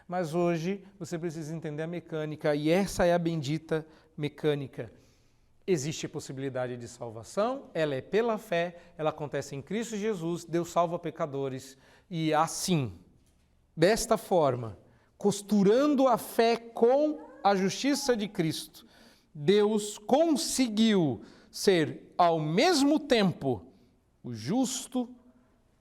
Mas hoje você precisa entender a mecânica, e essa é a bendita mecânica. Existe a possibilidade de salvação, ela é pela fé, ela acontece em Cristo Jesus, Deus salva pecadores, e assim, desta forma, costurando a fé com a justiça de Cristo, Deus conseguiu ser ao mesmo tempo o justo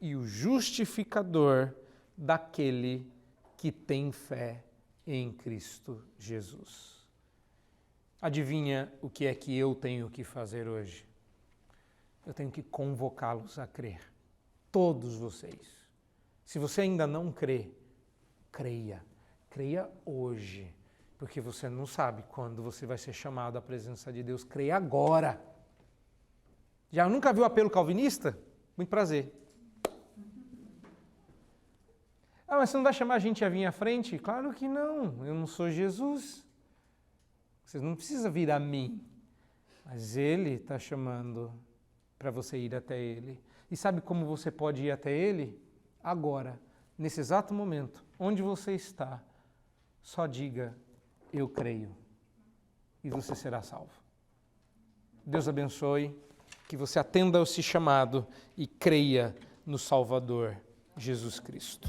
e o justificador daquele que tem fé em Cristo Jesus. Adivinha o que é que eu tenho que fazer hoje? Eu tenho que convocá-los a crer. Todos vocês. Se você ainda não crê, creia. Creia hoje, porque você não sabe quando você vai ser chamado à presença de Deus. Creia agora. Já nunca viu apelo calvinista? Muito prazer. Ah, mas você não vai chamar a gente a vir à frente? Claro que não, eu não sou Jesus. Vocês não precisam vir a mim, mas Ele está chamando para você ir até Ele. E sabe como você pode ir até Ele? Agora, nesse exato momento, onde você está, só diga, eu creio, e você será salvo. Deus abençoe, que você atenda ao seu chamado e creia no Salvador Jesus Cristo.